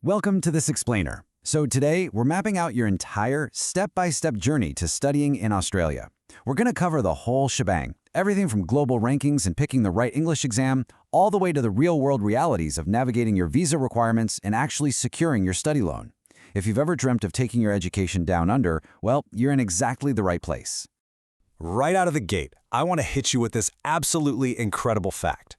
Welcome to this explainer. So today, we're mapping out your entire step-by-step journey to studying in Australia. We're going to cover the whole shebang, everything from global rankings and picking the right English exam, all the way to the real-world realities of navigating your visa requirements and actually securing your study loan. If you've ever dreamt of taking your education down under, well, you're in exactly the right place. Right out of the gate, I want to hit you with this absolutely incredible fact.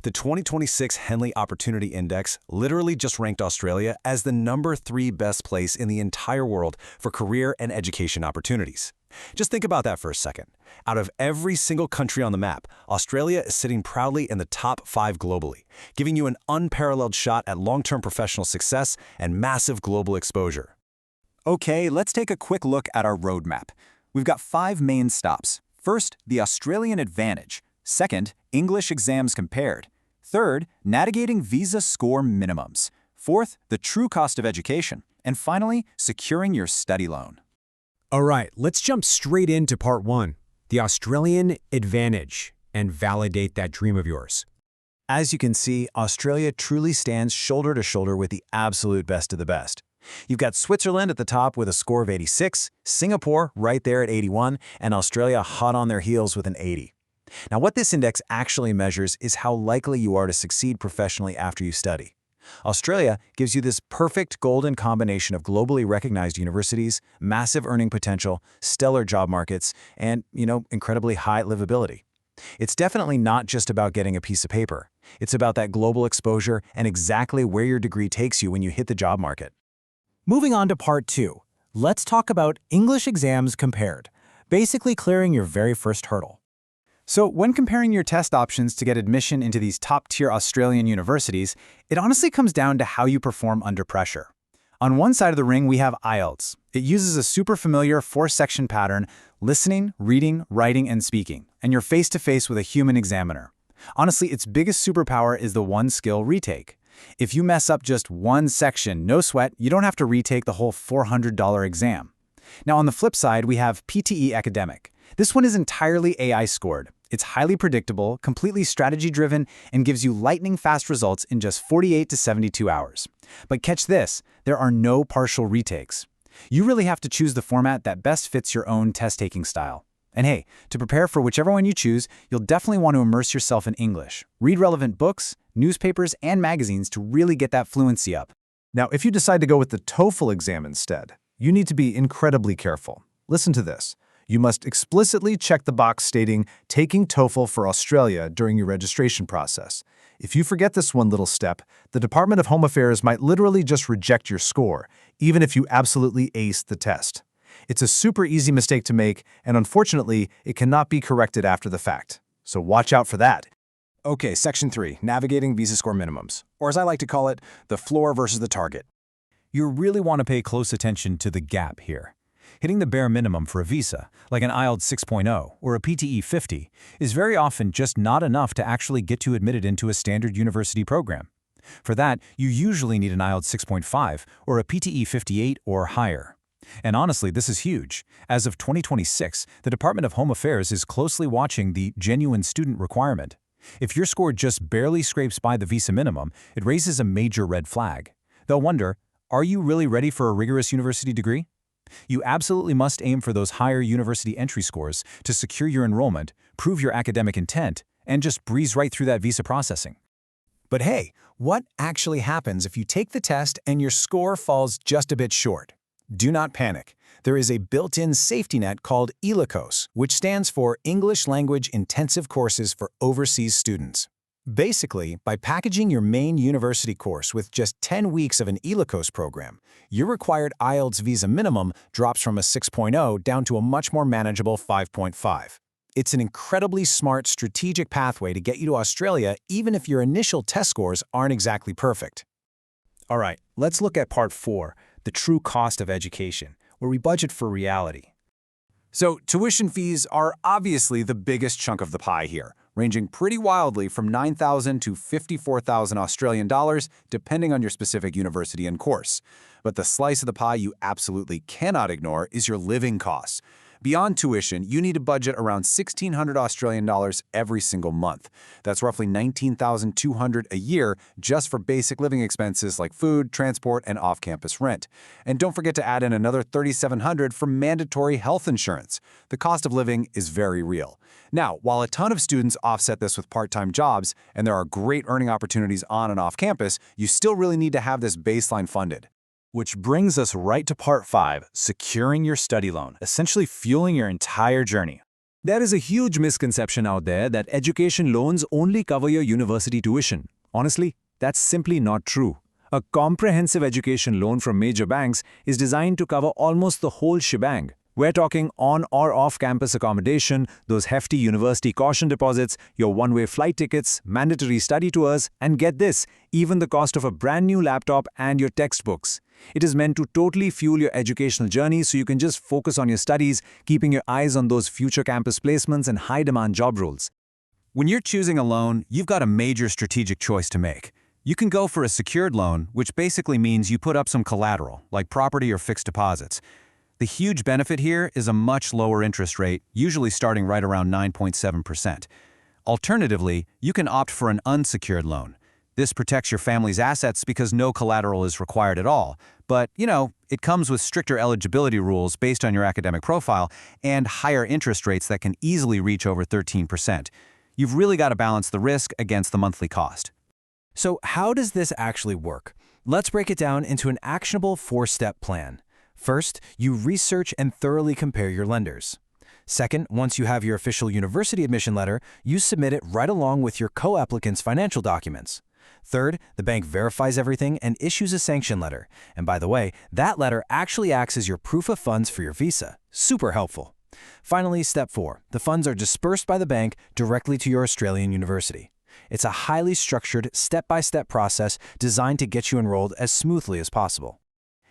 The 2026 Henley Opportunity Index literally just ranked Australia as the #3 best place in the entire world for career and education opportunities. Just think about that for a second. Out of every single country on the map, Australia is sitting proudly in the top 5 globally, giving you an unparalleled shot at long-term professional success and massive global exposure. Okay, let's take a quick look at our roadmap. We've got 5 main stops. First, the Australian advantage. Second, English exams compared. Third, navigating visa score minimums. Fourth, the true cost of education. And finally, securing your study loan. All right, let's jump straight into part 1, the Australian advantage, and validate that dream of yours. As you can see, Australia truly stands shoulder to shoulder with the absolute best of the best. You've got Switzerland at the top with a score of 86, Singapore right there at 81, and Australia hot on their heels with an 80. Now, what this index actually measures is how likely you are to succeed professionally after you study. Australia gives you this perfect golden combination of globally recognized universities, massive earning potential, stellar job markets, and, incredibly high livability. It's definitely not just about getting a piece of paper. It's about that global exposure and exactly where your degree takes you when you hit the job market. Moving on to part 2, let's talk about English exams compared, basically clearing your very first hurdle. So when comparing your test options to get admission into these top-tier Australian universities, it honestly comes down to how you perform under pressure. On one side of the ring, we have IELTS. It uses a super familiar 4-section pattern: listening, reading, writing, and speaking, and you're face-to-face with a human examiner. Honestly, its biggest superpower is the one-skill retake. If you mess up just one section, no sweat, you don't have to retake the whole $400 exam. Now, on the flip side, we have PTE Academic. This one is entirely AI scored. It's highly predictable, completely strategy-driven, and gives you lightning-fast results in just 48 to 72 hours. But catch this, there are no partial retakes. You really have to choose the format that best fits your own test-taking style. And hey, to prepare for whichever one you choose, you'll definitely want to immerse yourself in English. Read relevant books, newspapers, and magazines to really get that fluency up. Now, if you decide to go with the TOEFL exam instead, you need to be incredibly careful. Listen to this. You must explicitly check the box stating "Taking TOEFL for Australia" during your registration process. If you forget this one little step, the Department of Home Affairs might literally just reject your score, even if you absolutely aced the test. It's a super easy mistake to make, and unfortunately, it cannot be corrected after the fact. So watch out for that. Okay, Section 3, Navigating Visa Score Minimums, or as I like to call it, the floor versus the target. You really want to pay close attention to the gap here. Hitting the bare minimum for a visa, like an IELTS 6.0 or a PTE 50, is very often just not enough to actually get you admitted into a standard university program. For that, you usually need an IELTS 6.5 or a PTE 58 or higher. And honestly, this is huge. As of 2026, the Department of Home Affairs is closely watching the genuine student requirement. If your score just barely scrapes by the visa minimum, it raises a major red flag. They'll wonder, are you really ready for a rigorous university degree? You absolutely must aim for those higher university entry scores to secure your enrollment, prove your academic intent, and just breeze right through that visa processing. But hey, what actually happens if you take the test and your score falls just a bit short? Do not panic. There is a built-in safety net called ELICOS, which stands for English Language Intensive Courses for Overseas Students. Basically, by packaging your main university course with just 10 weeks of an ELICOS program, your required IELTS visa minimum drops from a 6.0 down to a much more manageable 5.5. It's an incredibly smart strategic pathway to get you to Australia even if your initial test scores aren't exactly perfect. All right, let's look at part 4, the true cost of education, where we budget for reality. So, tuition fees are obviously the biggest chunk of the pie here, ranging pretty wildly from $9,000 to $54,000 Australian dollars, depending on your specific university and course. But the slice of the pie you absolutely cannot ignore is your living costs. Beyond tuition, you need to budget around 1,600 Australian dollars every single month. That's roughly 19,200 a year just for basic living expenses like food, transport, and off-campus rent. And don't forget to add in another 3,700 for mandatory health insurance. The cost of living is very real. Now, while a ton of students offset this with part-time jobs, and there are great earning opportunities on and off campus, you still really need to have this baseline funded. Which brings us right to part 5, securing your study loan, essentially fueling your entire journey. There is a huge misconception out there that education loans only cover your university tuition. Honestly, that's simply not true. A comprehensive education loan from major banks is designed to cover almost the whole shebang. We're talking on or off-campus accommodation, those hefty university caution deposits, your one-way flight tickets, mandatory study tours, and get this, even the cost of a brand new laptop and your textbooks. It is meant to totally fuel your educational journey so you can just focus on your studies, keeping your eyes on those future campus placements and high-demand job roles. When you're choosing a loan, you've got a major strategic choice to make. You can go for a secured loan, which basically means you put up some collateral, like property or fixed deposits. The huge benefit here is a much lower interest rate, usually starting right around 9.7%. Alternatively, you can opt for an unsecured loan. This protects your family's assets because no collateral is required at all. But, it comes with stricter eligibility rules based on your academic profile and higher interest rates that can easily reach over 13%. You've really got to balance the risk against the monthly cost. So how does this actually work? Let's break it down into an actionable 4-step plan. First, you research and thoroughly compare your lenders. Second, once you have your official university admission letter, you submit it right along with your co-applicant's financial documents. Third, the bank verifies everything and issues a sanction letter. And by the way, that letter actually acts as your proof of funds for your visa. Super helpful. Finally, step 4. The funds are dispersed by the bank directly to your Australian university. It's a highly structured, step-by-step process designed to get you enrolled as smoothly as possible.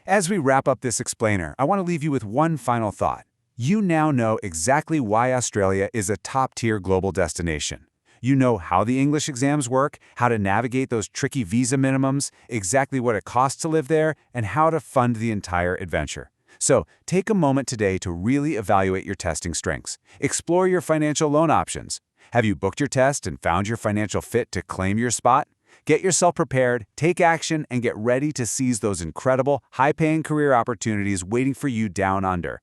As we wrap up this explainer, I want to leave you with one final thought. You now know exactly why Australia is a top-tier global destination. You know how the English exams work, how to navigate those tricky visa minimums, exactly what it costs to live there, and how to fund the entire adventure. So, take a moment today to really evaluate your testing strengths. Explore your financial loan options. Have you booked your test and found your financial fit to claim your spot? Get yourself prepared, take action, and get ready to seize those incredible, high-paying career opportunities waiting for you down under.